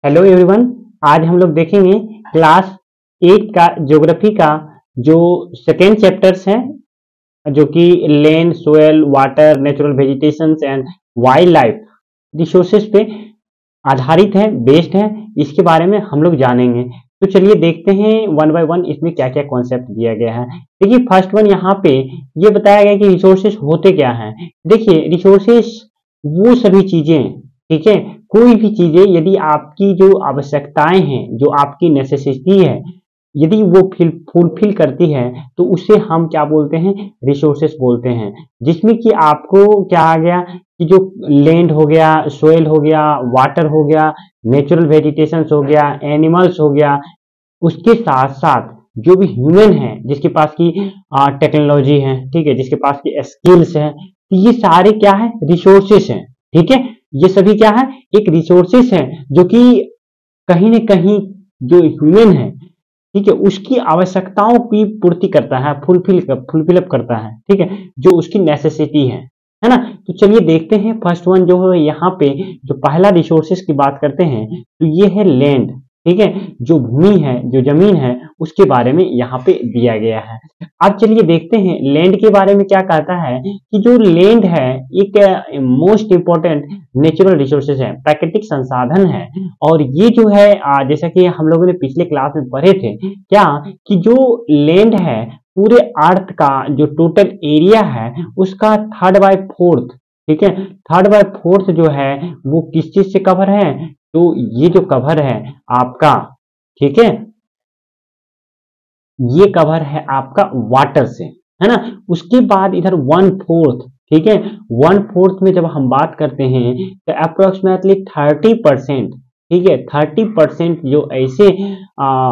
Hello everyone. आज हम लोग देखेंगे क्लास 8 का ज्योग्राफी का जो सेकेंड चैप्टर्स है, जो कि land, soil, water, natural vegetations and wild life resources पे आधारित है, बेस्ड है। इसके बारे में हम लोग जानेंगे। तो चलिए देखते हैं वन बाय वन इसमें क्या क्या कॉन्सेप्ट दिया गया है। देखिए फर्स्ट वन यहाँ पे ये बताया गया कि रिसोर्सेज होते क्या हैं। देखिए रिसोर्सेज वो सभी चीजें, ठीक है, कोई भी चीजें यदि आपकी जो आवश्यकताएं हैं, जो आपकी नेसेसिटी है, यदि वो फुलफिल करती है तो उसे हम क्या बोलते हैं, रिसोर्सेस बोलते हैं। जिसमें कि आपको क्या आ गया कि जो लैंड हो गया, सोयल हो गया, वाटर हो गया, नेचुरल वेजिटेशंस हो गया, एनिमल्स हो गया, उसके साथ साथ जो भी ह्यूमन है जिसके पास की टेक्नोलॉजी है, ठीक है, जिसके पास की स्किल्स है, तो ये सारे क्या है, रिसोर्सेस हैं। ठीक है, ये सभी क्या है, एक रिसोर्सेस है जो कि कहीं न कहीं जो ह्यूमन है, ठीक है, उसकी आवश्यकताओं की पूर्ति करता है, फुलफिल अप करता है, ठीक है, जो उसकी नेसेसिटी है ना। तो चलिए देखते हैं फर्स्ट वन जो है यहाँ पे, जो पहला रिसोर्सेज की बात करते हैं तो ये है लैंड। ठीक है, जो भूमि है, जो जमीन है, उसके बारे में यहाँ पे दिया गया है। अब चलिए देखते हैं लैंड के बारे में क्या कहता है कि जो लैंड है एक मोस्ट इंपॉर्टेंट नेचुरल रिसोर्सेज है, प्राकृतिक संसाधन है। और ये जो है जैसा कि हम लोगों ने पिछले क्लास में पढ़े थे क्या, कि जो लैंड है पूरे अर्थ का जो टोटल एरिया है उसका थर्ड बाय फोर्थ, ठीक है, थर्ड बाय फोर्थ जो है वो किस चीज से कवर है, तो ये जो कवर है आपका, ठीक है, ये कवर है आपका वाटर से, है ना। उसके बाद इधर वन फोर्थ, ठीक है, वन फोर्थ में जब हम बात करते हैं तो अप्रोक्सीमेटली 30%, ठीक है, 30% जो ऐसे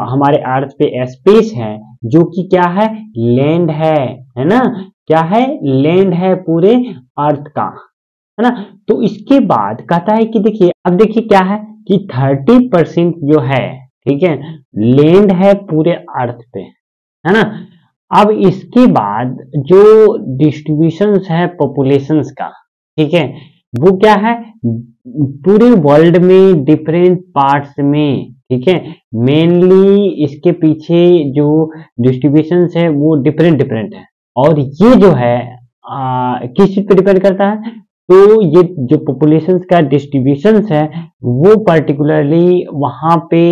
हमारे अर्थ पे स्पेस है जो कि क्या है, लैंड है ना, क्या है, लैंड है पूरे अर्थ का, है ना। तो इसके बाद कहता है कि देखिए, अब देखिए क्या है कि 30% जो है, ठीक है, लैंड है पूरे अर्थ पे, है ना। अब इसके बाद जो डिस्ट्रीब्यूशंस है पॉपुलेशंस का, ठीक है, वो क्या है, पूरे वर्ल्ड में डिफरेंट पार्ट्स में, ठीक है, मेनली इसके पीछे जो डिस्ट्रीब्यूशंस है वो डिफरेंट डिफरेंट है। और ये जो है किस चीज पे डिपेंड करता है, तो ये जो पॉपुलेशन का डिस्ट्रीब्यूशन है वो पर्टिकुलरली वहां पे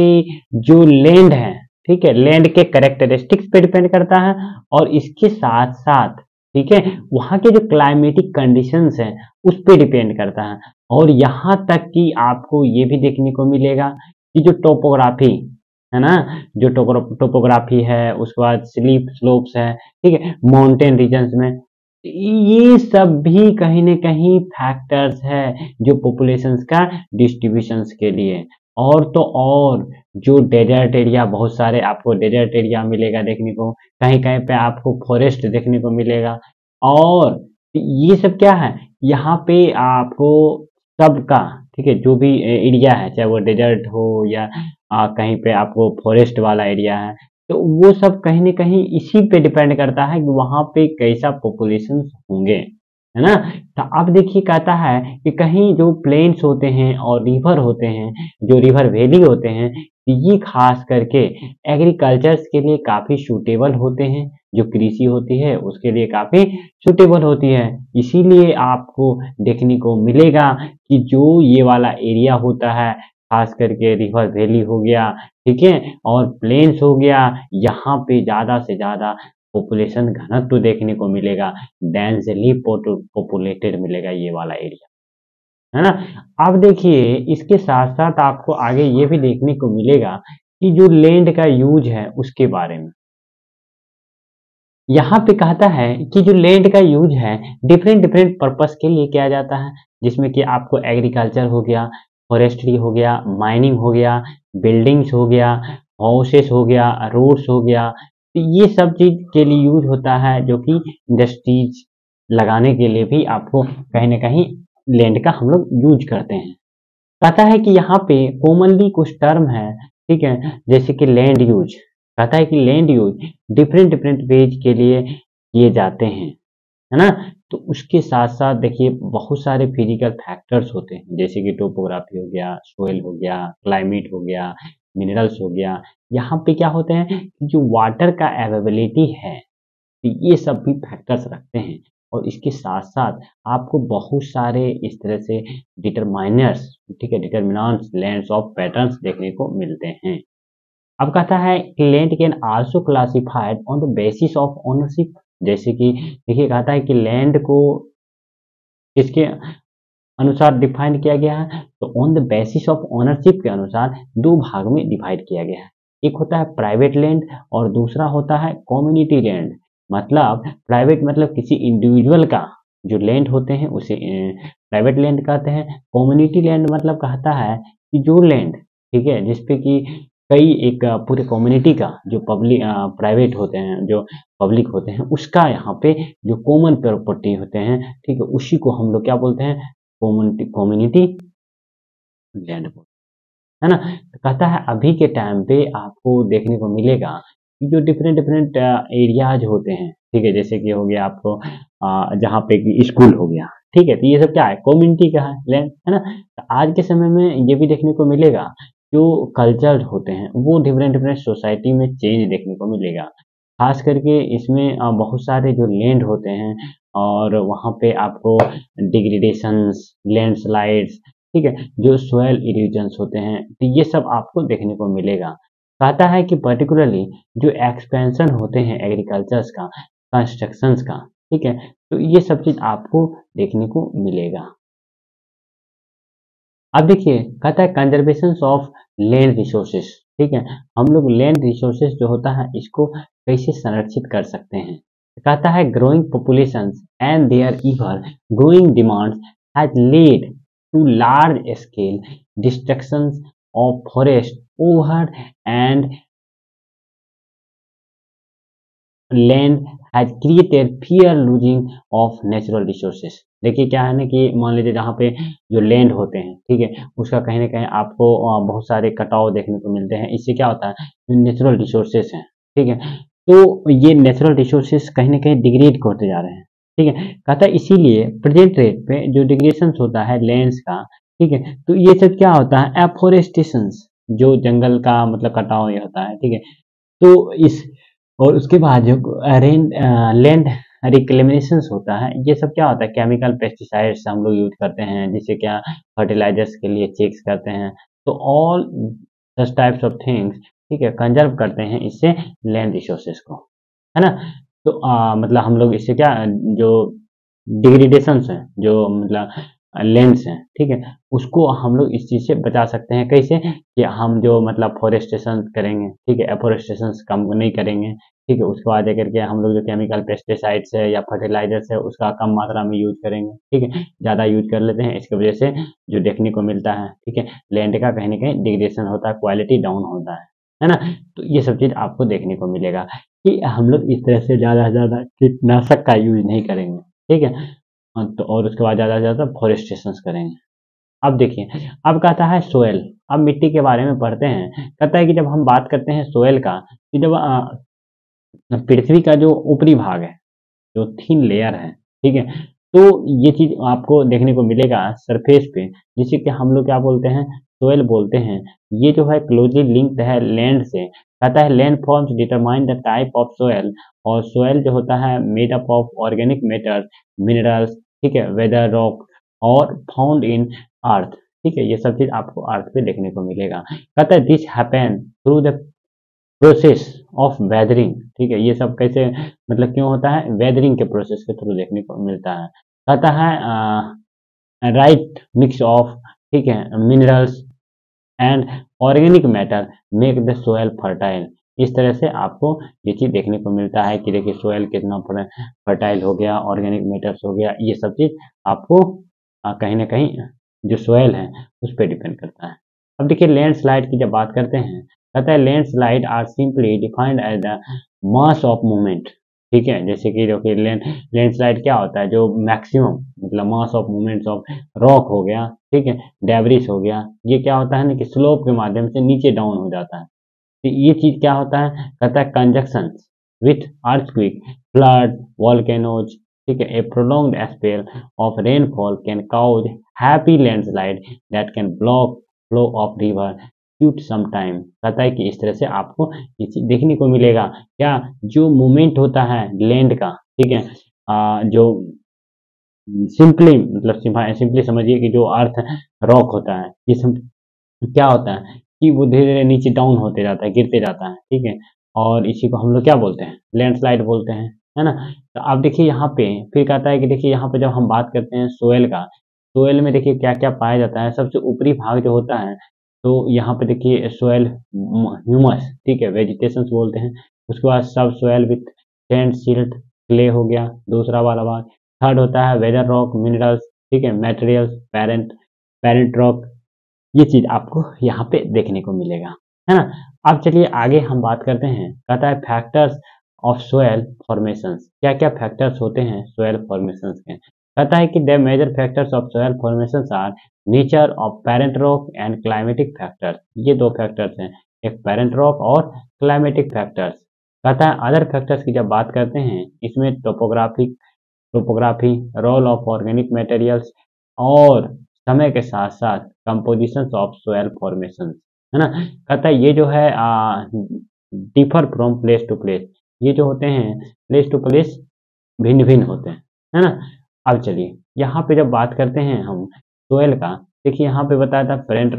जो लैंड है, ठीक है, लैंड के कैरेक्टरिस्टिक्स पे डिपेंड करता है। और इसके साथ साथ, ठीक है, वहां के जो क्लाइमेटिक कंडीशंस है उस पे डिपेंड करता है। और यहाँ तक कि आपको ये भी देखने को मिलेगा कि जो टोपोग्राफी है ना, जो टोपोग्राफी है, उसके बाद स्लीप स्लोप्स है, ठीक है, माउंटेन रीजन्स में, ये सब भी कहीं न कहीं फैक्टर्स है जो पॉपुलेशंस का डिस्ट्रीब्यूशंस के लिए। और तो और जो डेजर्ट एरिया, बहुत सारे आपको डेजर्ट एरिया मिलेगा देखने को, कहीं-कहीं पे आपको फॉरेस्ट देखने को मिलेगा। और ये सब क्या है, यहाँ पे आपको सबका, ठीक है, जो भी एरिया है, चाहे वो डेजर्ट हो या कहीं पे आपको फॉरेस्ट वाला एरिया है, तो वो सब कहीं न कहीं इसी पे डिपेंड करता है कि वहाँ पे कैसा पॉपुलेशन होंगे, है ना। तो अब देखिए कहता है कि कहीं जो प्लेन्स होते हैं और रिवर होते हैं, जो रिवर वैली होते हैं, ये खास करके एग्रीकल्चर्स के लिए काफ़ी सूटेबल होते हैं, जो कृषि होती है उसके लिए काफ़ी सूटेबल होती है। इसीलिए आपको देखने को मिलेगा कि जो ये वाला एरिया होता है, खास करके रिवर वैली हो गया, ठीक है, और प्लेन्स हो गया, यहाँ पे ज़्यादा से ज़्यादा पॉपुलेशन घनत्व देखने को मिलेगा, डेंसली पॉपुलेटेड मिलेगा ये वाला एरिया, है ना। अब देखिए इसके साथ साथ आपको आगे ये भी देखने को मिलेगा कि जो लैंड का यूज है उसके बारे में यहाँ पे कहता है कि जो लैंड का यूज है डिफरेंट डिफरेंट पर्पस के लिए किया जाता है, जिसमें कि आपको एग्रीकल्चर हो गया, फॉरेस्ट्री हो गया, माइनिंग हो गया, बिल्डिंग्स हो गया, हाउसेस हो गया, रोड्स हो गया, तो ये सब चीज के लिए यूज होता है, जो कि इंडस्ट्रीज लगाने के लिए भी आपको कहीं ना कहीं लैंड का हम लोग यूज करते हैं। कहता है कि यहाँ पे कॉमनली कुछ टर्म है, ठीक है, जैसे कि लैंड यूज, कहता है कि land use different different ways के लिए किए जाते हैं। है ना। तो उसके साथ साथ देखिए बहुत सारे फिजिकल फैक्टर्स होते हैं, जैसे कि टोपोग्राफी हो गया, सोइल हो गया, क्लाइमेट हो गया, मिनरल्स हो गया। यहाँ पे क्या होते हैं कि जो वाटर का अवेलेबिलिटी है, तो ये सब भी फैक्टर्स रखते हैं। और इसके साथ साथ आपको बहुत सारे इस तरह से डिटरमाइनर्स, ठीक है, डिटरमिनेंट्स लैंड्स ऑफ पैटर्न्स देखने को मिलते हैं। अब कहता है कि land can also classified on the basis of ownership. जैसे कि देखिए कहता है कि लैंड को किसके अनुसार डिफाइन किया गया है, तो on the basis of ownership के अनुसार दो भाग में डिवाइड किया गया है। एक होता है प्राइवेट लैंड और दूसरा होता है कम्युनिटी लैंड। मतलब प्राइवेट मतलब किसी इंडिविजुअल का जो लैंड होते हैं उसे प्राइवेट लैंड कहते हैं। कम्युनिटी लैंड मतलब कहता है कि जो लैंड, ठीक है, जिसपे कि कई एक पूरे कम्युनिटी का जो पब्लिक प्राइवेट होते हैं, जो पब्लिक होते हैं, उसका यहाँ पे जो कॉमन प्रॉपर्टी होते हैं, ठीक है, उसी को हम लोग क्या बोलते हैं, कम्युनिटी कम्युनिटी लैंड बोलते हैं, है ना। तो कहता है अभी के टाइम पे आपको देखने को मिलेगा कि जो डिफरेंट डिफरेंट एरियाज होते हैं, ठीक है, जैसे कि हो गया आपको जहाँ पे कि स्कूल हो गया, ठीक है, तो ये सब क्या है, कम्युनिटी का है लैंड, है ना। तो आज के समय में ये भी देखने को मिलेगा जो कल्चर होते हैं वो डिफरेंट डिफरेंट सोसाइटी में चेंज देखने को मिलेगा। खास करके इसमें बहुत सारे जो लैंड होते हैं और वहाँ पे आपको डिग्रेडेशंस, लैंडस्लाइड्स, ठीक है, जो सॉइल इरोजन्स होते हैं, तो ये सब आपको देखने को मिलेगा। कहता है कि पर्टिकुलरली जो एक्सपेंशन होते हैं एग्रीकल्चर्स का, कंस्ट्रक्शंस का, ठीक है, तो ये सब चीज़ आपको देखने को मिलेगा। अब देखिए कहता है कंजर्वेशन ऑफ लैंड रिसोर्सेस, ठीक है, हम लोग लैंड रिसोर्सेस जो होता है इसको कैसे संरक्षित कर सकते हैं। कहता है growing populations and their ever growing demands has lead to large scale destructions of forest over and land has created fear losing of natural resources. देखिए क्या है ना कि मान लीजिए जहाँ पे जो लैंड होते हैं, ठीक है, उसका कहीं ना कहीं आपको बहुत सारे कटाव देखने को मिलते हैं। इससे क्या होता है, जो नेचुरल रिसोर्सेस हैं, ठीक है, तो ये नेचुरल रिसोर्सेस कहीं ना कहीं डिग्रेड होते जा रहे हैं, ठीक है। कहता है इसीलिए प्रेजेंट रेट पे जो डिग्रेडेशन होता है लैंड्स का, ठीक है, तो ये सब क्या होता है, एफोरेस्टेशन, जो जंगल का मतलब कटाव ये होता है, ठीक है। तो इस और उसके बाद जो लैंड रिक्लेमेशन होता है, ये सब क्या होता है, केमिकल पेस्टिसाइड्स हम लोग यूज करते हैं, जिससे क्या फर्टिलाइजर्स के लिए चेक्स करते हैं। तो all such types of things, ठीक है, कंजर्व करते हैं इससे लैंड रिसोर्सेज को, है ना। तो मतलब हम लोग इससे क्या जो डिग्रेडेशन है, जो मतलब लैंड्स हैं, ठीक है, उसको हम लोग इस चीज़ से बचा सकते हैं। कैसे कि हम जो मतलब फॉरेस्टेशन करेंगे, ठीक है, एफोरेस्टेशन कम नहीं करेंगे, ठीक है, उसके बाद जाकर के हम लोग जो केमिकल पेस्टिसाइड्स है या फर्टिलाइजर्स है उसका कम मात्रा में यूज करेंगे, ठीक है, ज़्यादा यूज कर लेते हैं, इसकी वजह से जो देखने को मिलता है, ठीक है, लैंड का कहीं ना कहीं डिग्रेडेशन होता है, क्वालिटी डाउन होता है ना। तो ये सब चीज़ आपको देखने को मिलेगा कि हम लोग इस तरह से ज़्यादा से ज़्यादा कीटनाशक का यूज नहीं करेंगे, ठीक है। तो और उसके बाद ज़्यादा से ज़्यादा फॉरेस्टेशन करेंगे। अब देखिए अब कहता है सोयल। अब मिट्टी के बारे में पढ़ते हैं। कहता है कि जब हम बात करते हैं सोयल का, कि जब पृथ्वी का जो ऊपरी भाग है, जो थिन लेयर है, ठीक है, तो ये चीज आपको देखने को मिलेगा सरफेस पे, जिसे कि हम लोग क्या बोलते हैं, सोयल बोलते हैं। ये जो है क्लोजली लिंक्ड है लैंड से। कहता है land forms determine the type of soil, और सोयल जो होता है made up of organic matter, minerals, ठीक है, वेदर रॉक और फाउंड इन अर्थ, ठीक है, ये सब चीज आपको अर्थ पे देखने को मिलेगा। कहता है this happen through the process of weathering, ठीक है, ये सब कैसे मतलब क्यों होता है, वेदरिंग के प्रोसेस के थ्रू देखने को मिलता है। कहता है राइट मिक्स ऑफ, ठीक है, minerals and organic matter make the soil fertile. इस तरह से आपको ये चीज देखने को मिलता है कि देखिए सोयल कितना फर्टाइल हो गया, ऑर्गेनिक मैटर्स हो गया, ये सब चीज आपको कहीं ना कहीं जो सोयल है उस पर डिपेंड करता है। अब देखिए लैंडस्लाइड की जब बात करते हैं, कहता है landslide are simply defined as the mass of movement, ठीक है, जैसे कि देखिए लैंडस्लाइड क्या होता है, जो मैक्सिमम मतलब mass of movements of rock हो गया, ठीक है, डेब्रिस हो गया, ये क्या होता है ना कि स्लोप के माध्यम से नीचे डाउन हो जाता है। तो ये चीज क्या होता है, कहता है conjunction with earthquake, flood, volcanoes, ठीक है, a prolonged spell of rainfall can cause heavy landslide that can block flow of river ट्यूट सम टाइम। कहता है कि इस तरह से आपको ये चीज देखने को मिलेगा। क्या जो मूवमेंट होता है लैंड का, ठीक है, जो सिंपली मतलब सिंपली समझिए कि जो अर्थ रॉक होता है, ये सब क्या होता है कि वो धीरे धीरे नीचे डाउन होते जाता है, गिरते जाता है, ठीक है, और इसी को हम लोग क्या बोलते हैं, लैंडस्लाइड बोलते हैं, है ना। तो आप देखिए यहाँ पे फिर कहता है कि देखिए यहाँ पे जब हम बात करते हैं सोयल का, सोयल में देखिए क्या क्या पाया जाता है। सबसे ऊपरी भाग जो होता है, तो यहाँ पे देखिए सोयल ह्यूमस, ठीक है, वेजिटेशन बोलते हैं। उसके बाद सब soil with sand silt clay हो गया दूसरा वाला भाग। थर्ड होता है वेदर रॉक मिनरल्स, ठीक है, मटेरियल्स पेरेंट पेरेंट रॉक। ये चीज आपको यहाँ पे देखने को मिलेगा, है ना। अब चलिए आगे हम बात करते हैं। कहता है फैक्टर्स ऑफ सोयल फॉर्मेशंस, क्या क्या फैक्टर्स होते हैं सोयल फॉर्मेशंस के। कहता है कि the major factors of soil formations are nature of parent rock and climatic factors. ये दो फैक्टर्स हैं, एक पेरेंट रॉक और क्लाइमेटिक फैक्टर्स। कहता है अदर फैक्टर्स की जब बात करते हैं, इसमें topography, role of organic materials और समय के साथ साथ कंपोजिशन ऑफ सोयल फॉर्मेशन, है ना। कहता है ये जो है differ from place to place, ये जो होते हैं प्लेस टू प्लेस भिन्न भिन्न होते हैं, है ना। अब चलिए यहाँ पे जब बात करते हैं हम सोयल का, देखिए यहाँ पे बताया था parent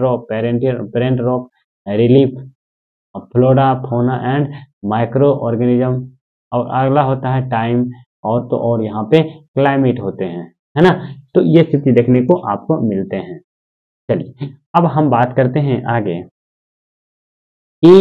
rock relief flora fauna and micro organism, और अगला होता है टाइम, और तो और यहाँ पे क्लाइमेट होते हैं, है ना। तो ये स्थिति देखने को आपको मिलते हैं। चलिए अब हम बात करते हैं आगे कि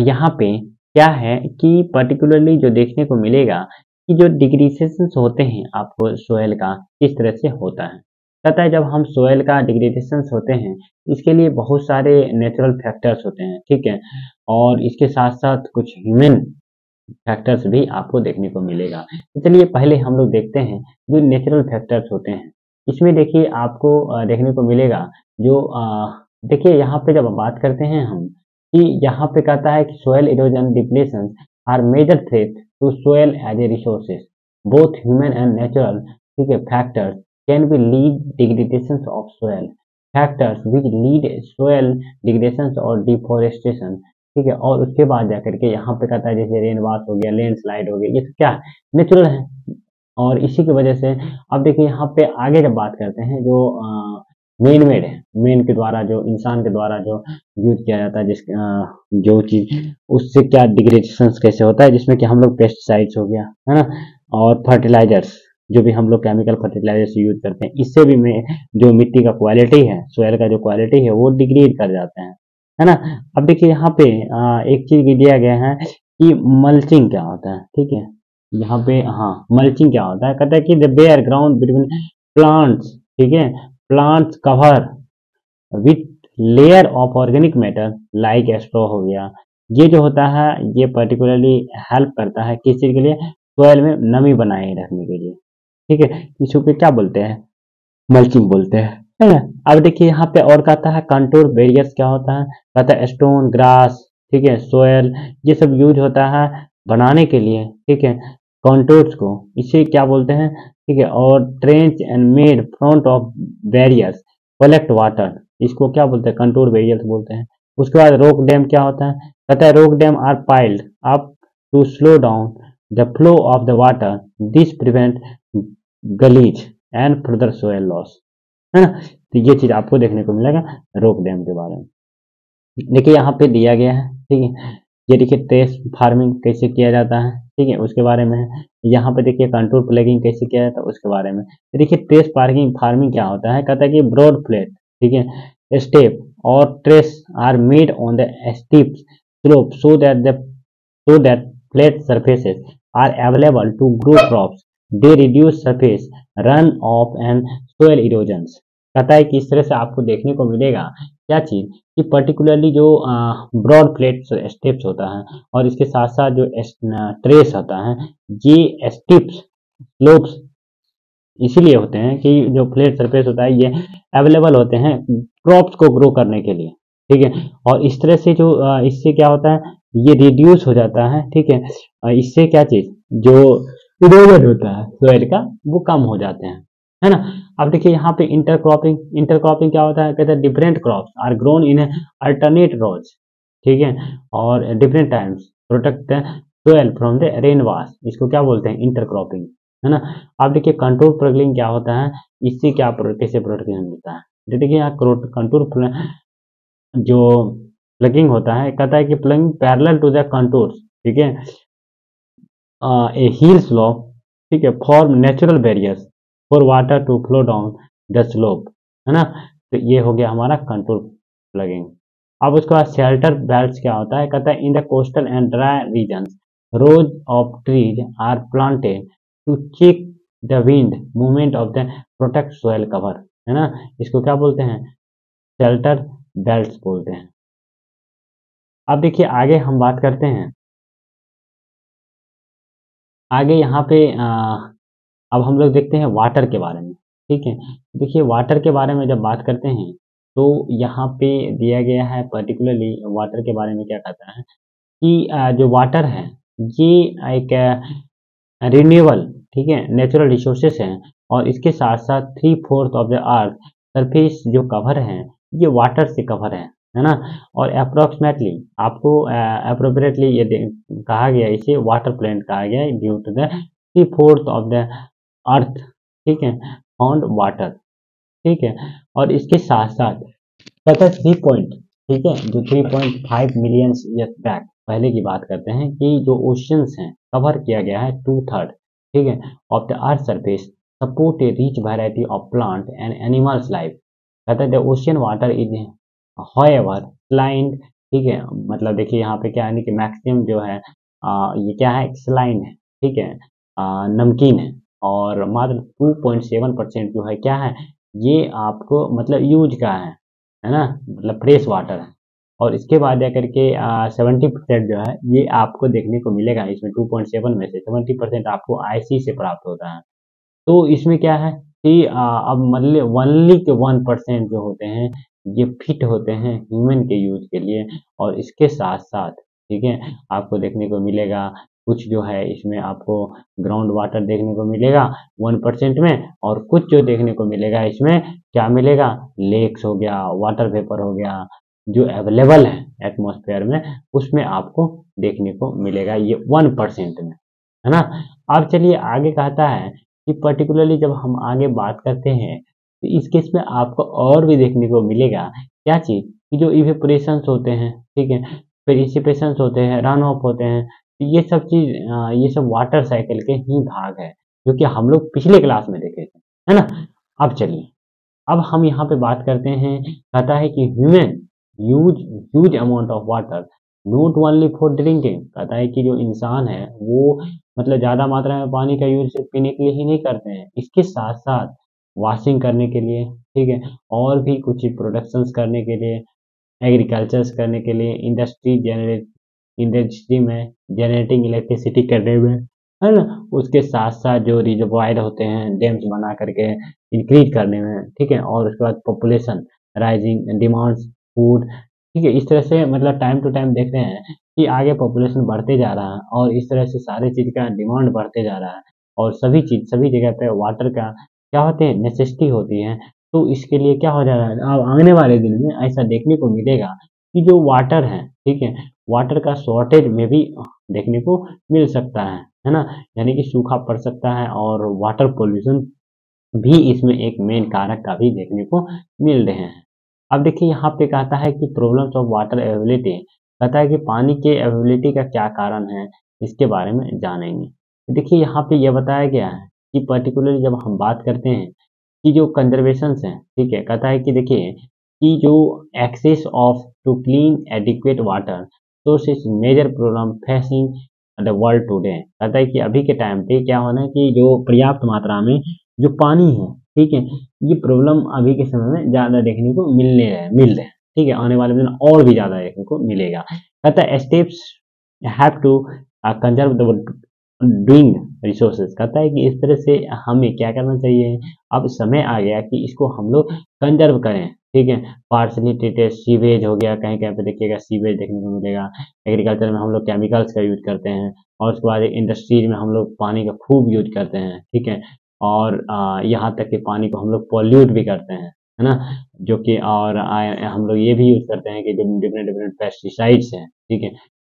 यहाँ पे क्या है कि पर्टिकुलरली जो देखने को मिलेगा कि जो डिग्रेडेशन होते हैं आपको सोयल का किस तरह से होता है। कहता है जब हम सोयल का डिग्रेडेशन होते हैं, इसके लिए बहुत सारे नेचुरल फैक्टर्स होते हैं, ठीक है, और इसके साथ साथ कुछ ह्यूमन फैक्टर्स भी आपको देखने को मिलेगा। तो चलिए पहले हम लोग देखते हैं जो नेचुरल फैक्टर्स होते हैं। इसमें देखिए आपको देखने को मिलेगा जो देखिए यहाँ पे जब बात करते हैं हम कि यहाँ पे कहता है कि soil erosion depletion are major threat to soil as a resources both human and natural, ठीक है, factors can be lead degradation of soil factors which lead soil degradation और डिफोरेस्टेशन, ठीक है। और उसके बाद जाकर के यहाँ पे कहता है जैसे रेन वॉश हो गया, लैंडस्लाइड हो गया, ये सब क्या है, नेचुरल है। और इसी की वजह से अब देखिए यहाँ पे आगे जब बात करते हैं जो मेन मेड है, मेन के द्वारा जो इंसान के द्वारा जो यूज किया जाता है, जो चीज उससे क्या डिग्रेडेशन कैसे होता है, जिसमें कि हम लोग पेस्टिसाइड्स हो गया, है ना, और फर्टिलाइजर्स, जो भी हम लोग केमिकल फर्टिलाइजर्स यूज करते हैं, इससे भी में जो मिट्टी का क्वालिटी है, सोयल का जो क्वालिटी है वो डिग्रेड कर जाते हैं, है ना। अब देखिए यहाँ पे एक चीज दिया गया है कि मल्चिंग क्या होता है, ठीक है। यहाँ पे हाँ मल्चिंग क्या होता है, कहता है कि the bare ground between plants, ठीक है, plants cover with layer of organic matter like straw हो गया। ये जो होता है ये पर्टिकुलरली हेल्प करता है किस चीज के लिए, सोयल में नमी बनाए रखने के लिए, ठीक है। इसको क्या बोलते हैं, मल्चिंग बोलते हैं, है ना। अब देखिए यहाँ पे और कहता है कंटूर बैरियर्स क्या होता है, कहता है स्टोन ग्रास, ठीक है, सोयल, ये सब यूज होता है बनाने के लिए, ठीक है, कंटूर्स को, इसे क्या बोलते हैं, ठीक है। और trench and made front of barriers collect water, इसको क्या बोलते हैं, कंटूर बैरियर्स बोलते हैं। उसके बाद रोक डैम क्या होता है, कहता है rock dam are piled up to slow down the flow of the water, this prevent gullies and further soil loss, है ना। तो ये चीज आपको देखने को मिलेगा रोक डैम के बारे में। देखिए यहाँ पे दिया गया है, ठीक है, ये देखिए टेरेस फार्मिंग कैसे किया जाता है, ठीक है, उसके बारे में है। यहाँ पे देखिए कंटूर प्लगिंग कैसे किया जाता है उसके बारे में। देखिए टेरेस फार्मिंग क्या होता है, कहता है कि ब्रॉड फ्लैट, ठीक है, स्टेप और terrace are made on the steep slope so that flat surfaces are available to grow crops. They reduce surface runoff and soil erosions. कहता है कि इस तरह से आपको देखने को मिलेगा क्या चीज कि पर्टिकुलरली जो ब्रॉड प्लेट स्टेप्स होता है और इसके साथ साथ जो ट्रेस होता है, ये स्टिप्स स्लोप्स इसीलिए होते हैं कि जो फ्लैट सरफेस होता है ये अवेलेबल होते हैं क्रॉप्स को ग्रो करने के लिए, ठीक है। और इस तरह से जो इससे क्या होता है, ये रिड्यूस हो जाता है, ठीक है। इससे क्या चीज जो इरोजन होता है सोइल का, वो कम हो जाते हैं, है ना। अब देखिए यहाँ पे इंटरक्रॉपिंग, इंटरक्रॉपिंग क्या होता है, कहते हैं different crops are grown in alternate rows, ठीक है, और different times protect soil from the rain wash, इसको क्या बोलते हैं, इंटरक्रॉपिंग, है ना। अब देखिए कंटूर प्लगिंग क्या होता है, इससे क्या कैसे प्रोटेक्शन मिलता है, तो देखिए यहाँ कंटूर जो प्लगिंग होता है, कहता है कि ploughing parallel to the contours, ठीक है, ए हिल स्लोप, ठीक है, form natural barriers for water to flow down the slope, है ना। तो ये हो गया हमारा कंटूर प्लगिंग। अब उसके बाद शेल्टर बेल्ट्स क्या होता है, कहता है in the coastal and dry regions rows of trees are planted to check the wind movement of the protect soil cover, है ना। इसको क्या बोलते हैं, शेल्टर बेल्ट्स बोलते हैं। अब देखिए आगे हम बात करते हैं, आगे यहाँ पे अब हम लोग देखते हैं वाटर के बारे में, ठीक है। देखिए वाटर के बारे में जब बात करते हैं, तो यहाँ पे दिया गया है पर्टिकुलरली वाटर के बारे में क्या कहता है कि जो वाटर है ये एक रिन्यूएबल, ठीक है, नेचुरल रिसोर्सेस हैं, और इसके साथ साथ 3/4 ऑफ द अर्थ सरफेस जो कवर है ये वाटर से कवर है ना। और अप्रोक्सीमेटली आपको अप्रोप्रिएटली ये कहा गया, इसे वाटर प्लांट कहा गया है due to the 3/4 of the earth, ठीक है, फाउंड वाटर, ठीक है। और इसके साथ साथ कहता है 3 पॉइंट, ठीक है, जो 3.5 मिलियन ईयर्स बैक पहले की बात करते हैं कि जो ओशियंस हैं कवर किया गया है 2/3, ठीक है, of the earth surface support a rich variety of plant and animals life. कहता है the ocean water is however saline, ठीक है, मतलब देखिए यहाँ पे क्या है कि मैक्सिमम जो है ये क्या है, स्लाइन है, ठीक है, नमकीन है, और मात्र 2.7% जो है क्या है, ये आपको मतलब यूज का है ना, मतलब फ्रेश वाटर है। और इसके बाद जाकर के 70% जो है ये आपको देखने को मिलेगा, इसमें 2.7 में से 70% आपको आईसी से प्राप्त होता है। तो इसमें क्या है कि अब मतलब ओनली के 1% जो होते हैं ये फिट होते हैं ह्यूमन के यूज के लिए, और इसके साथ साथ, ठीक है, आपको देखने को मिलेगा कुछ जो है इसमें आपको ग्राउंड वाटर देखने को मिलेगा 1% में, और कुछ जो देखने को मिलेगा इसमें क्या मिलेगा, लेक्स हो गया, वाटर वेपर हो गया, जो अवेलेबल है एटमॉस्फेयर में उसमें आपको देखने को मिलेगा ये 1% में, है ना। अब चलिए आगे कहता है कि पर्टिकुलरली जब हम आगे बात करते हैं तो इस केस में आपको और भी देखने को मिलेगा क्या चीज़, कि जो इवेपोरेशंस होते हैं, ठीक है, प्रेसिपिटेशंस होते हैं, रन ऑफ होते हैं, तो ये सब चीज़ ये सब वाटर साइकिल के ही भाग है, जो कि हम लोग पिछले क्लास में देखे थे, है ना। अब चलिए, अब हम यहाँ पे बात करते हैं, कहता है कि human use huge amount of water not only for drinking, कहता है कि जो इंसान है वो मतलब ज़्यादा मात्रा में पानी का यूज सिर्फ पीने के लिए ही नहीं करते हैं, इसके साथ साथ वॉशिंग करने के लिए, ठीक है, और भी कुछ प्रोडक्शंस करने के लिए, एग्रीकल्चर्स करने के लिए, इंडस्ट्री में जनरेटिंग इलेक्ट्रिसिटी करने में, है ना। उसके साथ साथ जो रिजर्वायर होते हैं डैम्स बना करके इंक्रीज करने में, ठीक है, और उसके बाद पॉपुलेशन राइजिंग डिमांड्स फूड, ठीक है। इस तरह से मतलब टाइम टू टाइम देख रहे हैं कि आगे पॉपुलेशन बढ़ते जा रहा है, और इस तरह से सारी चीज़ का डिमांड बढ़ते जा रहा है, और सभी चीज़ सभी जगह पे वाटर का क्या होते हैं, नेसेसिटी होती है। तो इसके लिए क्या हो जा रहा है, अब आने वाले दिन में ऐसा देखने को मिलेगा कि जो वाटर है, ठीक है, वाटर का शॉर्टेज में भी देखने को मिल सकता है ना, यानी कि सूखा पड़ सकता है, और वाटर पोल्यूशन भी इसमें एक मेन कारक का भी देखने को मिल रहे हैं। अब देखिए यहाँ पे कहता है कि प्रॉब्लम्स ऑफ वाटर अवेलेबिलिटी, कहता है कि पानी के अवेलेबिलिटी का क्या कारण है, इसके बारे में जानेंगे। तो देखिए यहाँ पे यह बताया गया है कि पर्टिकुलरली जब हम बात करते हैं कि जो कंजर्वेशंस हैं, ठीक है, कहता है कि देखिए कि जो access of to clean adequate water source is major problem facing the world today. कहता है कि अभी के टाइम पे क्या होना है कि जो पर्याप्त मात्रा में जो पानी है, ठीक है, ये प्रॉब्लम अभी के समय में ज़्यादा देखने को मिल रहे हैं, ठीक है, आने वाले दिन और भी ज़्यादा देखने को मिलेगा। कहता है steps have to conserve the doing resources, कहता है कि इस तरह से हमें क्या करना चाहिए, अब समय आ गया कि इसको हम लोग कंजर्व करें, ठीक है। पार्सली ट्रीटेड सीवेज हो गया, कहीं कहीं पे देखिएगा सीवेज देखने को मिलेगा, एग्रीकल्चर में हम लोग केमिकल्स का यूज करते हैं, और उसके बाद इंडस्ट्रीज में हम लोग पानी का खूब यूज करते हैं, ठीक है। और यहाँ तक कि पानी को हम लोग पॉल्यूट भी करते हैं, है ना। जो कि और हम लोग ये भी यूज करते हैं कि जो डिफरेंट डिफरेंट पेस्टिसाइड्स हैं, ठीक है।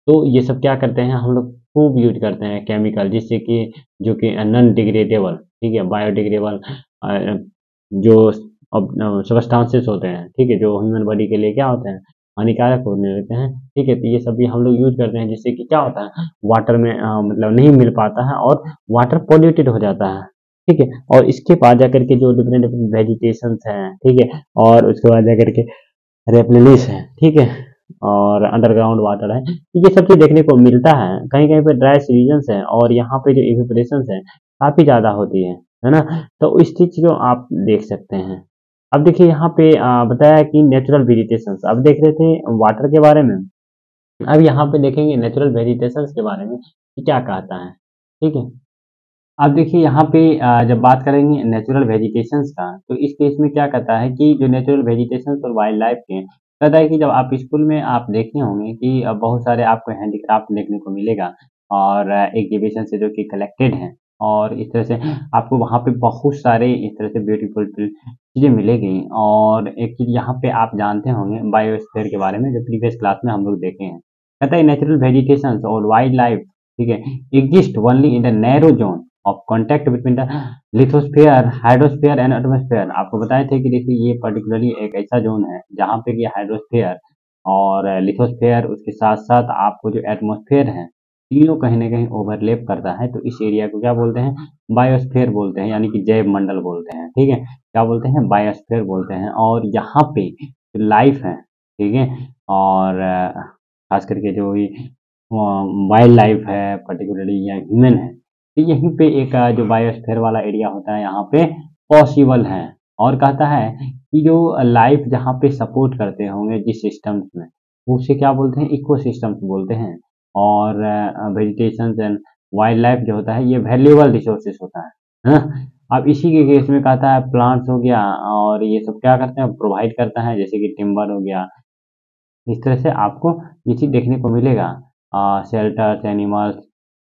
तो ये सब क्या करते हैं, हम लोग खूब यूज करते हैं केमिकल, जिससे कि जो कि नॉन डिग्रेडेबल, ठीक है, बायोडिग्रेडेबल जो सब्सटेंसेस होते हैं, ठीक है, जो ह्यूमन बॉडी के लिए क्या होते हैं, हानिकारक होने लगते हैं, ठीक है। तो ये सब भी हम लोग यूज करते हैं, जिससे कि क्या होता है, वाटर में मतलब नहीं मिल पाता है और वाटर पॉल्यूटेड हो जाता है, ठीक है। और इसके बाद जाकर के जो डिफरेंट डिफरेंट वेजिटेशंस हैं, ठीक है, और उसके बाद जाकर के रेपलिस है, ठीक है, और अंडरग्राउंड वाटर है, ये सब चीज देखने को मिलता है। कहीं कहीं पे ड्राई सीजन्स है और यहाँ पे जो इवेपोरेशन है काफी ज्यादा होती है ना। तो इस चीज को आप देख सकते हैं। अब देखिए यहाँ पे बताया कि नेचुरल वेजिटेशन, अब देख रहे थे वाटर के बारे में, अब यहाँ पे देखेंगे नेचुरल वेजिटेशन के बारे में कि क्या कहता है, ठीक है। अब देखिए यहाँ पे जब बात करेंगे नेचुरल वेजिटेशंस का, तो इस केस में क्या कहता है कि जो नेचुरल वेजिटेशंस और वाइल्ड लाइफ के कहता है कि जब आप स्कूल में आप देखे होंगे कि बहुत सारे आपको हैंडीक्राफ्ट देखने को मिलेगा और एग्जीबिशन से जो कि कलेक्टेड हैं, और इस तरह से आपको वहाँ पे बहुत सारे इस तरह से ब्यूटीफुल चीज़ें मिलेगी। और एक चीज़ यहाँ पे आप जानते होंगे बायोस्फीयर के बारे में, जो प्रीवियस क्लास में हम लोग देखे हैं, कहता है नेचुरल वेजिटेशंस और वाइल्ड लाइफ, ठीक है, exist only in the narrow zone of contact between the lithosphere, hydrosphere and atmosphere. आपको बताए थे कि देखिए ये पर्टिकुलरली एक ऐसा जोन है जहाँ पे कि हाइड्रोस्फीयर और लिथोस्फीयर, उसके साथ-साथ आपको जो एटमॉस्फेयर है, तीनों कहीं न कहीं ओवरलैप करता है। तो इस एरिया को क्या बोलते हैं? बायोस्फीयर बोलते हैं, यानी कि जैव मंडल बोलते हैं, ठीक है? क्या बोलते हैं? बायोस्फीयर बोलते हैं। और यहाँ पे जो लाइफ है, ठीक है? और खास करके जो ये वाइल्ड लाइफ है पर्टिकुलरली या ह्यूमन है, तो यहीं पे एक जो बायोस्फीयर वाला एरिया होता है यहाँ पे पॉसिबल है। और कहता है कि जो लाइफ जहाँ पे सपोर्ट करते होंगे जिस सिस्टम्स में, उसे क्या बोलते हैं? इकोसिस्टम्स बोलते हैं। और वेजिटेशंस एंड वाइल्ड लाइफ जो होता है ये वैल्यूएबल रिसोर्सेज होता है ना। अब इसी के केस में कहता है प्लांट्स हो गया और ये सब क्या करते हैं, प्रोवाइड करता है, जैसे कि टिम्बर हो गया। इस तरह से आपको ये चीज़ देखने को मिलेगा। शेल्टर्स, एनिमल्स,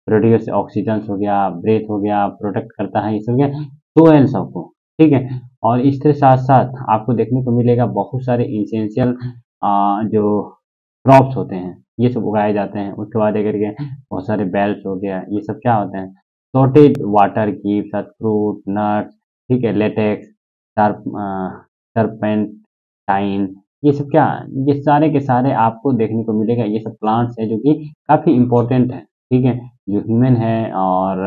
प्रोड्यूस ऑक्सीजन हो गया, ब्रेथ हो गया, प्रोटेक्ट करता है, ये सब क्या, सोयल सबको, ठीक है। और इसके साथ साथ आपको देखने को मिलेगा बहुत सारे इसेंशियल जो क्रॉप्स होते हैं ये सब उगाए जाते हैं। उसके बाद अगर के बहुत सारे बेल्स हो गया, ये सब क्या होते हैं, सॉर्टेड वाटर की साथ फ्रूट, नट्स, ठीक है, लेटेक्स, सरपेंटाइन, ये सब क्या, ये सारे के सारे आपको देखने को मिलेगा। ये सब प्लांट्स है जो कि काफ़ी इम्पोर्टेंट है, ठीक है, जो ह्यूमन है और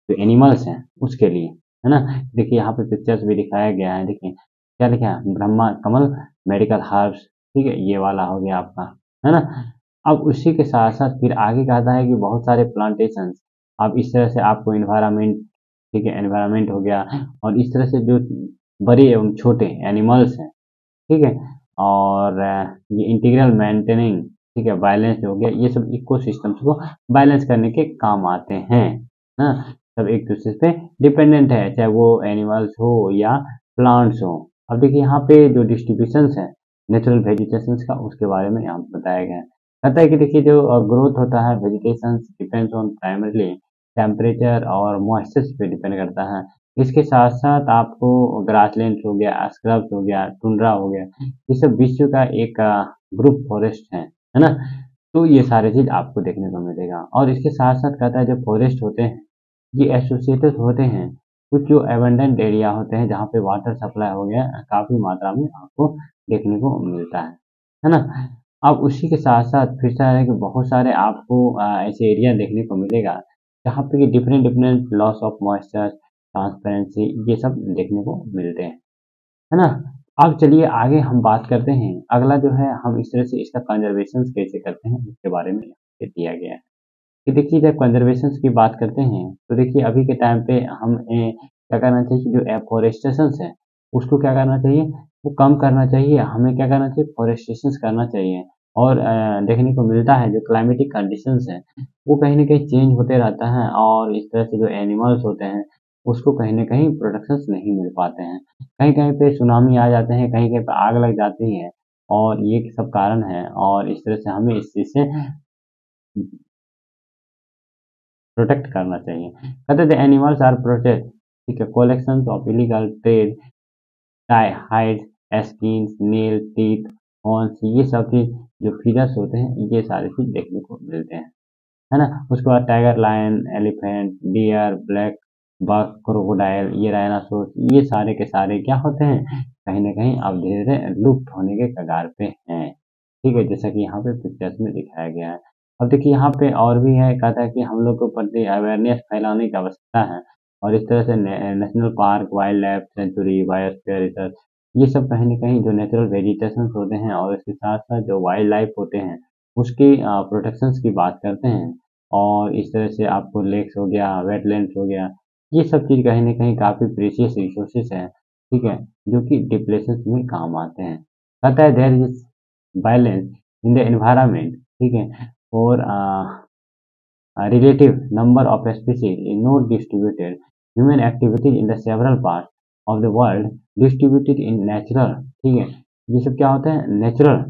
जो एनिमल्स हैं उसके लिए, है ना। देखिए यहाँ पे पिक्चर्स भी दिखाया गया है, देखिए क्या लिखा है, ब्रह्मा कमल मेडिकल हर्ब्स, ठीक है, ये वाला हो गया आपका, है ना। अब उसी के साथ साथ फिर आगे कहता है कि बहुत सारे प्लांटेशन, अब इस तरह से आपको इन्वायरमेंट, ठीक है, एनवायरमेंट हो गया, और इस तरह से जो बड़े एवं छोटे एनिमल्स हैं, ठीक है, और ये इंटीग्रल मेंटेनिंग, ठीक है, बैलेंस हो गया, ये सब इकोसिस्टम्स को बैलेंस करने के काम आते हैं ना। सब एक दूसरे पे डिपेंडेंट है, चाहे वो एनिमल्स हो या प्लांट्स हो। अब देखिए यहाँ पे जो डिस्ट्रीब्यूशंस है नेचुरल वेजिटेशंस का, उसके बारे में यहाँ पे बताया गया है। कहता है कि देखिए जो ग्रोथ होता है vegetation depends on primarily temperature और मॉइस्चर पे डिपेंड करता है। इसके साथ-साथ आपको ग्रासलैंड्स हो गया, स्क्रब्स हो गया, टुंड्रा हो गया, ये सब विश्व का एक ग्रुप फॉरेस्ट है ना? तो ये सारी चीज़ आपको देखने को मिलेगा। और इसके साथ-साथ कहता है जो फॉरेस्ट होते हैं, ये एसोसिएटेड होते हैं, कुछ जो एबंडेंट एरिया होते हैं जहाँ पे वाटर सप्लाई हो गया काफ़ी मात्रा में आपको देखने को मिलता है ना? अब उसी के साथ-साथ फिर से है कि बहुत सारे आपको ऐसे एरिया देखने को मिलेगा, जहाँ पे कि different different loss of moisture, transparency, ये सब देखने को मिलते हैं, है ना? अब चलिए आगे हम बात करते हैं। अगला जो है हम इस तरह से इसका कंज़र्वेशन कैसे करते हैं उसके बारे में यहाँ पे दिया गया है। कि देखिए जब कंज़र्वेशन की बात करते हैं तो देखिए अभी के टाइम पे हमें क्या करना चाहिए कि जो एफ़ॉरेस्टेशन है उसको क्या करना चाहिए, वो कम करना चाहिए। हमें क्या करना चाहिए, फ़ॉरेस्टेशन करना चाहिए। और देखने को मिलता है जो क्लाइमेटिक कंडीशंस हैं वो कहीं न कहीं चेंज होते रहता है, और इस तरह से जो एनिमल्स होते हैं उसको कहीं न कहीं प्रोटेक्शंस नहीं मिल पाते हैं। कहीं-कहीं पे सुनामी आ जाते हैं, कहीं-कहीं पे आग लग जाती है, और ये सब कारण है। और इस तरह से हमें इस चीज़ से प्रोटेक्ट करना चाहिए। कहते द एनिमल्स आर प्रोटेक्ट, ठीक है, collection of illegal trade, hides, skins, nail, teeth, horns, ये सब चीज जो फीचर्स होते हैं ये सारी चीज देखने को मिलते हैं, है ना। उसके बाद tiger, lion, elephant, deer, black buck, crocodile, ये राइनासोर, ये सारे के सारे क्या होते हैं, कहीं ना कहीं अब धीरे धीरे लुप्त होने के कगार पे हैं, ठीक है, जैसा कि यहाँ पे पिक्चर्स में दिखाया गया है। अब देखिए यहाँ पे और भी है, कहता है कि हम लोग को प्रति अवेयरनेस फैलाने की आवश्यकता है, और इस तरह से national park, wild life sanctuary, biosphere research, ये सब कहीं न कहीं जो नेचुरल वेजिटेशन होते हैं और इसके साथ-साथ जो वाइल्ड लाइफ होते हैं, उसकी प्रोटेक्शंस की बात करते हैं। और इस तरह से आपको लेक्स हो गया, वेटलैंड्स हो गया, ये सब चीज़ कहीं न कहीं काफ़ी प्रीशियस रिसोर्सेज़ हैं, ठीक है, जो कि डिप्लेशंस में काम आते हैं। कहता है there is balance in the environment, ठीक है, और relative number of species is not distributed. Human activities in the several parts of the world distributed in natural, ठीक है, ये सब क्या होता है, नेचुरल,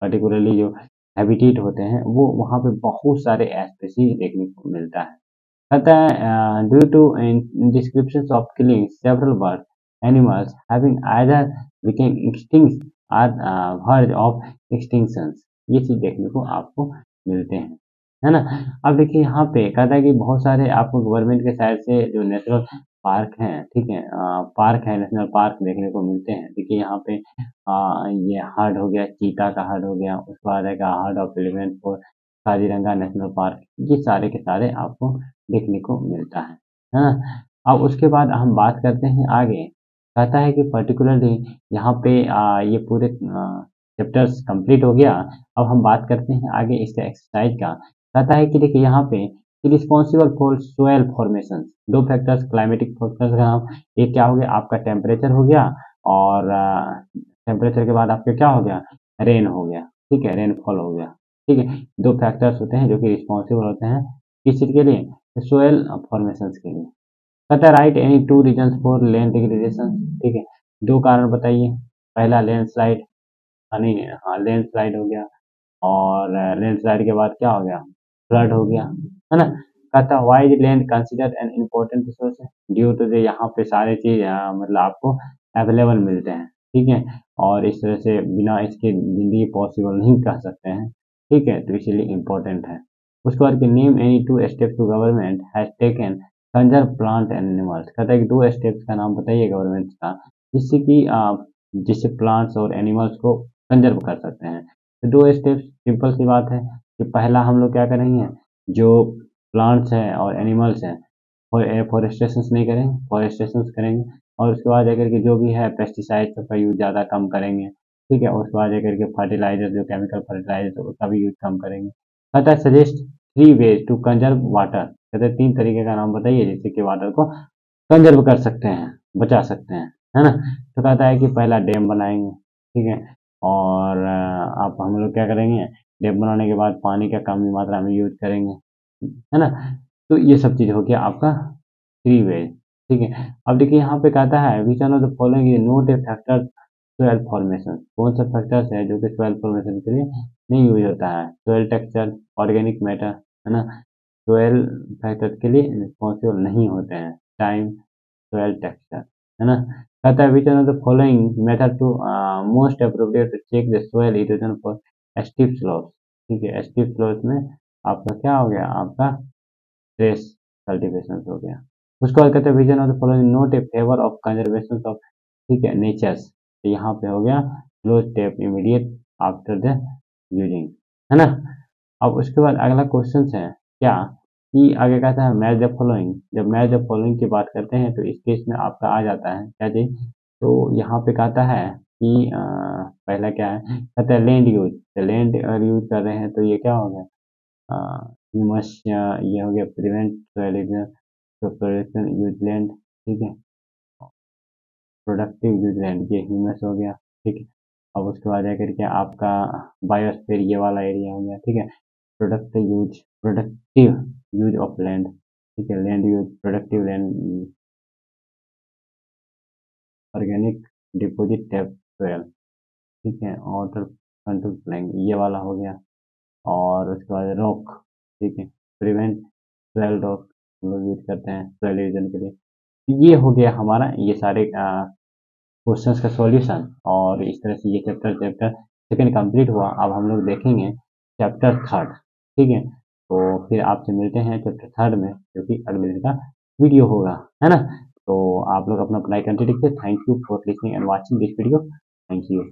पर्टिकुलरली जो हैबिटेट होते हैं वो वहाँ पे बहुत सारे स्पीसीज देखने को मिलता है। कहता है due to descriptions of killing several bird animals having either became extinct are verge of extinctions, ये चीज देखने को आपको मिलते हैं, है ना। अब देखिए यहाँ पे कहता है कि बहुत सारे आपको गवर्नमेंट के साइड से जो नेशनल पार्क हैं, ठीक है, पार्क है, नेशनल पार्क देखने को मिलते हैं। देखिए यहाँ पे ये हर्ड हो गया, चीता का हर्ड हो गया, उसके बाद आएगा heard of elephant for Kaziranga national park, ये सारे के सारे आपको देखने को मिलता है ना। अब उसके बाद हम बात करते हैं आगे, कहता है कि पर्टिकुलरली यहाँ पे ये पूरे चैप्टर्स कंप्लीट हो गया। अब हम बात करते हैं आगे इसका एक्सरसाइज का। कहता है कि देखिए यहाँ पे रिस्पॉन्सिबल फॉर सोयल फॉर्मेशन, दो फैक्टर्स क्लाइमेटिक फैक्टर्स का नाम, एक क्या हो गया आपका टेम्परेचर हो गया, और टेम्परेचर के बाद आपका क्या हो गया, रेन हो गया, ठीक है, रेनफॉल हो गया, ठीक है, दो फैक्टर्स होते हैं जो कि रिस्पॉन्सिबल होते हैं किस चीज के लिए, सोयल फॉर्मेशन के लिए। कहता है write any two reason for land degradation, ठीक है, दो कारण बताइए। पहला लैंडस्लाइड, नहीं, हाँ लैंडस्लाइड हो गया, और लैंडस्लाइड के बाद क्या हो गया, फ्लड हो गया, है ना। कहता why is land consider an important resource, due to यहाँ पे सारे चीज मतलब आपको अवेलेबल मिलते हैं, ठीक है, और इस तरह से बिना इसके जिंदगी पॉसिबल नहीं कह सकते हैं, ठीक है, तो इसीलिए इम्पोर्टेंट है। उसके बाद name any two steps to government has taken conserve plant and animals, कहता है कि दो स्टेप्स का नाम बताइए गवर्नमेंट का, जिससे कि जिससे प्लांट्स और एनिमल्स को कंजर्व कर सकते हैं। तो दो स्टेप्स, सिंपल सी बात है कि पहला हम लोग क्या करेंगे, जो प्लांट्स हैं और एनिमल्स हैं फॉरेस्टेशन नहीं करेंगे, फॉरेस्टेशन करेंगे, और उसके बाद जाकर के जो भी है पेस्टिसाइड का यूज ज़्यादा कम करेंगे, ठीक है, उसके बाद जाकर के फर्टिलाइजर जो केमिकल फर्टिलाइजर उसका भी यूज कम करेंगे। कहता है suggest three ways to conserve water, कहते हैं तीन तरीके का नाम बताइए जिससे कि वाटर को कंजर्व कर सकते हैं, बचा सकते हैं, है ना। तो कहता है कि पहला डैम बनाएंगे, ठीक है, और आप हम लोग क्या करेंगे, डैम बनाने के बाद पानी का कम मात्रा में यूज करेंगे, है ना। तो ये सब चीज हो गया आपका थ्री वे, ठीक है। अब देखिए यहाँ पे कहता है which one of the following is not a factor soil formation, कौन सा फैक्टर्स है जो कि सोयल फॉर्मेशन के लिए नहीं यूज होता है, सोयल टेक्सचर, ऑर्गेनिक मैटर, है ना, सोयल फैक्टर के लिए रिस्पॉन्सिबल नहीं होते हैं, टाइम, सोयल टेक्सचर, है ना। कहता है which one of the following method to most appropriate to check the soil erosion for steep slopes, ठीक है, स्टीप स्लोप्स में आपका क्या हो गया, आपका ट्रेस कल्टीवेशन हो गया। उसके बाद कहते हैं vision of the following note a favour of conservation of, ठीक है, नेचर्स, तो यहाँ पे हो गया लो step immediate after the using, है ना। अब उसके बाद अगला क्वेश्चन है क्या, कि आगे कहता है मैच द फॉलोइंग, जब मैच द फॉलोइंग की बात करते हैं तो इस केस में आपका आ जाता है क्या चीज, तो यहाँ पे कहता है कि पहला क्या है, कहता है लैंड यूज, तो लैंड अगर यूज कर रहे हैं तो ये क्या हो गया, मस्ट, ये हो गया प्रिवेंट सोइलिज्म, तो प्रोडक्शन यूज लैंड, ठीक है, प्रोडक्टिव यूज लैंड, ये ह्यूमस हो गया, ठीक है। अब उसके बाद जाकर के आपका बायोस्फीयर ये वाला एरिया हो गया, ठीक है, प्रोडक्टिव यूज ऑफ लैंड, ठीक है, land use, productive land, organic deposit tap soil, ठीक है, वाटर कंट्रोल प्लान ये वाला हो गया, और उसके बाद रॉक, ठीक है, प्रिवेंट ट्वेल्व डॉट हम लोग यूज करते हैं ट्वेल्व रिवीजन के लिए। ये हो गया हमारा ये सारे क्वेश्चंस का सॉल्यूशन, और इस तरह से ये चैप्टर सेकंड कंप्लीट हुआ। अब हम लोग देखेंगे चैप्टर थर्ड। ठीक है, तो फिर आपसे मिलते हैं चैप्टर थर्ड में, जो कि अगले दिन का वीडियो होगा, है ना। तो आप लोग अपना पढ़ाई कंटिन्यू रखिए। Thank you for listening and watching this video. Thank you.